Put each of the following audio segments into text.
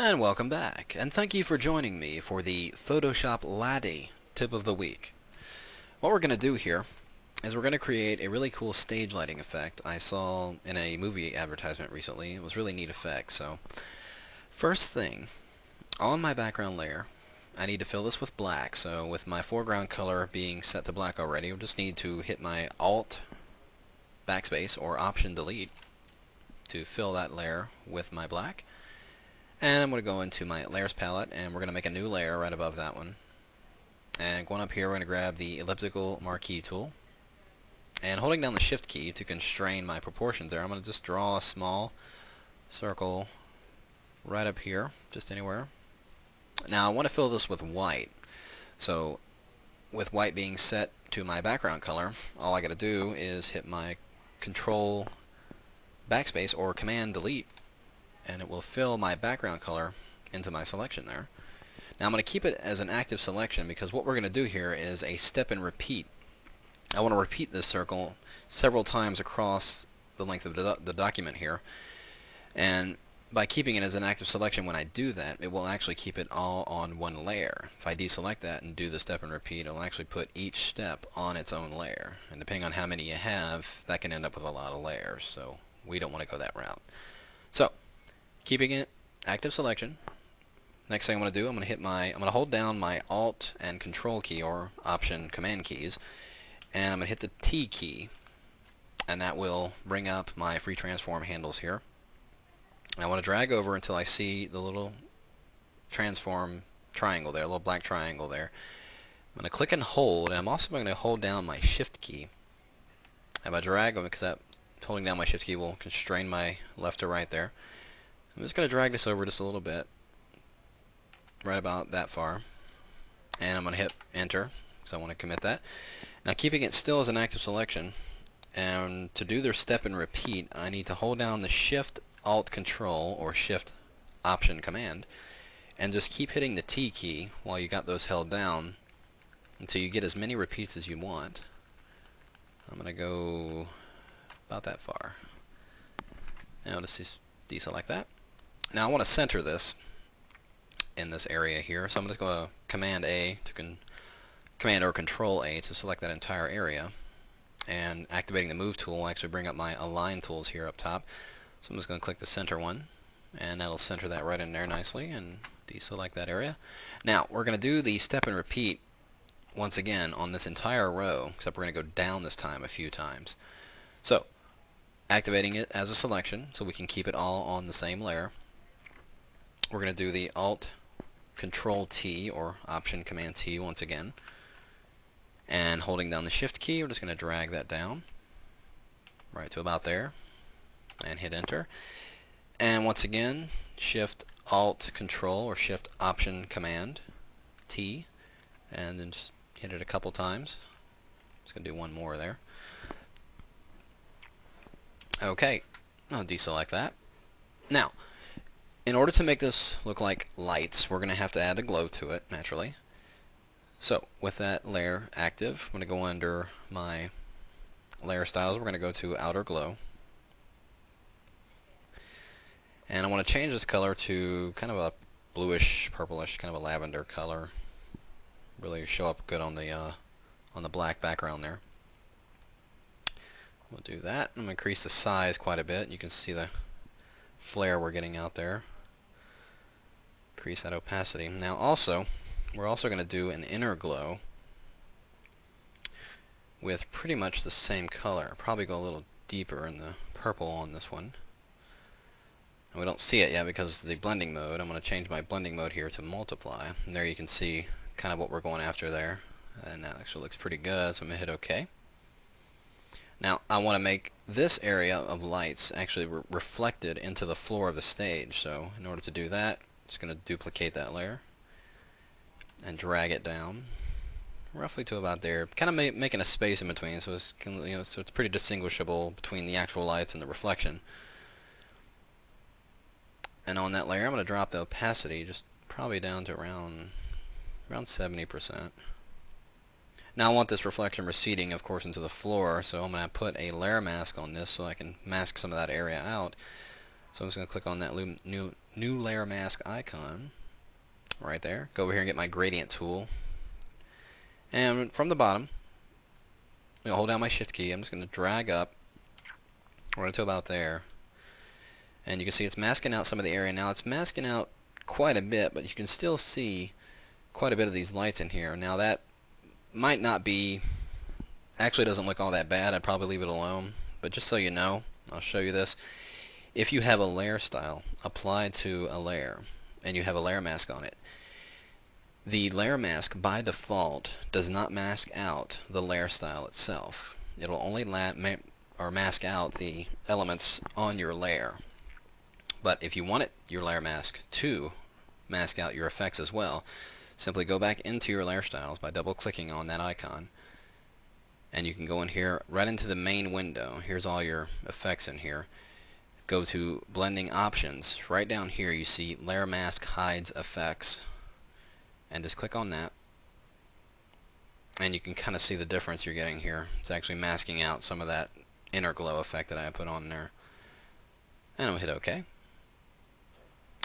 And welcome back, and thank you for joining me for the Photoshop Laddie tip of the week. What we're going to do here is we're going to create a really cool stage lighting effect I saw in a movie advertisement recently. It was a really neat effect. So first thing, on my background layer, I need to fill this with black. So with my foreground color being set to black already, I'll just need to hit my Alt backspace or Option Delete to fill that layer with my black. And I'm going to go into my layers palette, and we're going to make a new layer right above that one. And going up here, we're going to grab the elliptical marquee tool, and holding down the shift key to constrain my proportions there, I'm going to just draw a small circle right up here, just anywhere. Now I want to fill this with white. So with white being set to my background color, all I got to do is hit my Control backspace or Command Delete, and it will fill my background color into my selection there. Now I'm going to keep it as an active selection because what we're going to do here is a step and repeat. I want to repeat this circle several times across the length of the document here, and by keeping it as an active selection when I do that, it will actually keep it all on one layer. If I deselect that and do the step and repeat, it will actually put each step on its own layer, and depending on how many you have, that can end up with a lot of layers, so we don't want to go that route. So keeping it active selection. Next thing I'm going to do, I'm going to hold down my Alt and Control key or Option Command keys, and I'm going to hit the T key, and that will bring up my free transform handles here. I want to drag over until I see the little transform triangle there, a little black triangle there. I'm going to click and hold, and I'm also going to hold down my Shift key. And if I drag over, because holding down my Shift key will constrain my left to right there. I'm just going to drag this over just a little bit, right about that far, and I'm going to hit Enter because I want to commit that. Now keeping it still as an active selection, and to do their step and repeat, I need to hold down the Shift Alt Control or Shift Option Command, and just keep hitting the T key while you got those held down until you get as many repeats as you want. I'm going to go about that far. Now I'll just deselect that. Now I want to center this in this area here, so I'm just going to Command A to Command or Control A to select that entire area, and activating the Move tool will actually bring up my Align tools here up top. So I'm just going to click the center one, and that'll center that right in there nicely, and deselect that area. Now we're going to do the step and repeat once again on this entire row, except we're going to go down this time a few times. So activating it as a selection so we can keep it all on the same layer. We're going to do the Alt Control T or Option Command T once again, and holding down the Shift key, we're just going to drag that down right to about there and hit Enter. And once again, Shift Alt Control or Shift Option Command T, and then just hit it a couple times. Just going to do one more there. Okay, I'll deselect that. Now, in order to make this look like lights, we're going to have to add a glow to it, naturally. So, with that layer active, I'm going to go under my layer styles. We're going to go to Outer Glow. And I want to change this color to kind of a bluish, purplish, kind of a lavender color. Really show up good on the black background there. We'll do that. I'm going to increase the size quite a bit. You can see the flare we're getting out there. Increase that opacity. Now we're also going to do an inner glow with pretty much the same color. Probably go a little deeper in the purple on this one. And we don't see it yet because of the blending mode. I'm going to change my blending mode here to multiply. And there you can see kind of what we're going after there. And that actually looks pretty good, so I'm going to hit OK. Now I want to make this area of lights actually reflected into the floor of the stage. So in order to do that, I'm just going to duplicate that layer and drag it down roughly to about there, kind of making a space in between, so it's so it's pretty distinguishable between the actual lights and the reflection. And on that layer, I'm going to drop the opacity just probably down to around 70%. Now I want this reflection receding, of course, into the floor, so I'm going to put a layer mask on this so I can mask some of that area out. So I'm just going to click on that new new layer mask icon right there. Go over here and get my gradient tool. And from the bottom, I'm going to hold down my shift key. I'm just going to drag up right until about there. And you can see it's masking out some of the area. Now it's masking out quite a bit, but you can still see quite a bit of these lights in here. Now that might not be, actually doesn't look all that bad. I'd probably leave it alone. But just so you know, I'll show you this. If you have a layer style applied to a layer and you have a layer mask on it, the layer mask by default does not mask out the layer style itself. It'll only mask out the elements on your layer. But if you want your layer mask to mask out your effects as well, simply go back into your layer styles by double clicking on that icon, and you can go in here right into the main window. Here's all your effects in here. Go to blending options. Right down here you see layer mask hides effects, and just click on that, and you can kind of see the difference you're getting here. It's actually masking out some of that inner glow effect that I put on there. And I'm going to hit OK.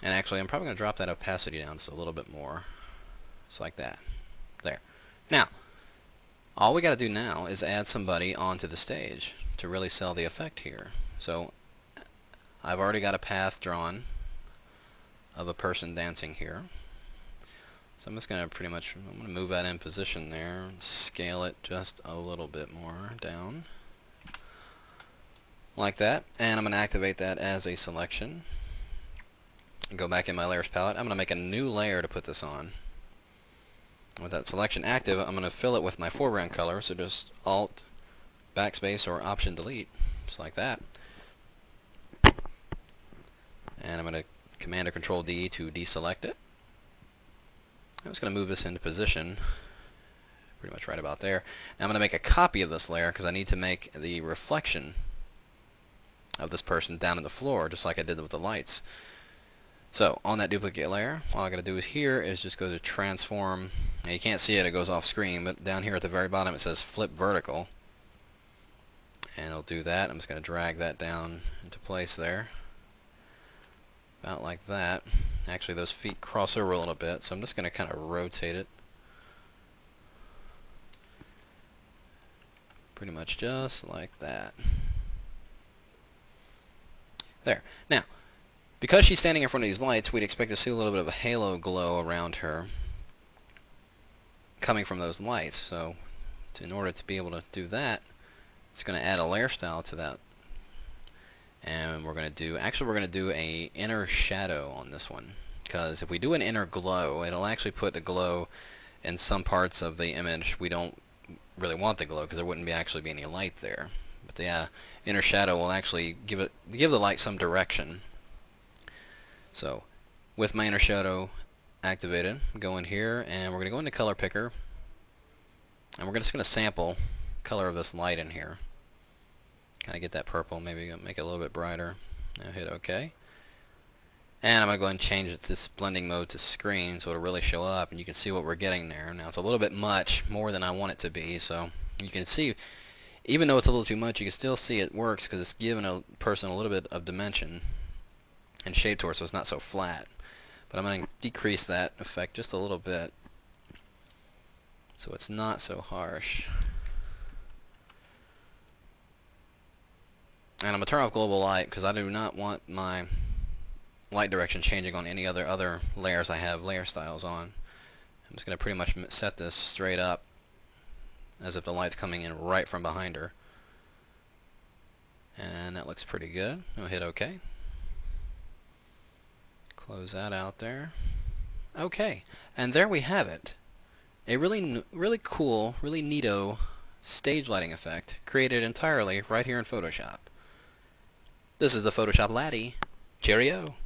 And actually I'm probably going to drop that opacity down just a little bit more. Just like that. There. Now, all we got to do now is add somebody onto the stage to really sell the effect here. So I've already got a path drawn of a person dancing here. So I'm just going to I'm going to move that in position there, scale it just a little bit more down, like that, and I'm going to activate that as a selection. Go back in my layers palette. I'm going to make a new layer to put this on. With that selection active, I'm going to fill it with my foreground color, so just Alt, Backspace, or Option Delete, just like that. And I'm going to Command or Control D to deselect it. I'm just going to move this into position, pretty much right about there. Now I'm going to make a copy of this layer because I need to make the reflection of this person down on the floor, just like I did with the lights. So on that duplicate layer, all I got to do here is just go to Transform. Now you can't see it, it goes off screen, but down here at the very bottom it says Flip Vertical. And it'll do that. I'm just going to drag that down into place there. About like that. Actually, those feet cross over a little bit, so I'm just going to kind of rotate it. Pretty much just like that. There. Now, because she's standing in front of these lights, we'd expect to see a little bit of a halo glow around her coming from those lights. So, in order to be able to do that, it's going to add a layer style to that. And we're going to do a inner shadow on this one, because if we do an inner glow, it'll actually put the glow in some parts of the image. We don't really want the glow because there wouldn't actually be any light there. But the inner shadow will actually give the light some direction. So with my inner shadow activated, go in here and we're going to go into color picker, and we're just going to sample color of this light in here. Kind of get that purple, maybe make it a little bit brighter. Now hit OK. And I'm going to go ahead and change this blending mode to screen so it'll really show up, and you can see what we're getting there. Now it's a little bit more than I want it to be, so you can see, even though it's a little too much, you can still see it works because it's giving a person a little bit of dimension and shape to it, so it's not so flat. But I'm going to decrease that effect just a little bit so it's not so harsh. And I'm going to turn off global light because I do not want my light direction changing on any other layers I have layer styles on. I'm just going to pretty much set this straight up as if the light's coming in right from behind her. And that looks pretty good. I'll hit OK. Close that out there. Okay, and there we have it. A really cool, really neato stage lighting effect created entirely right here in Photoshop. This is the Photoshop Laddie. Cheerio!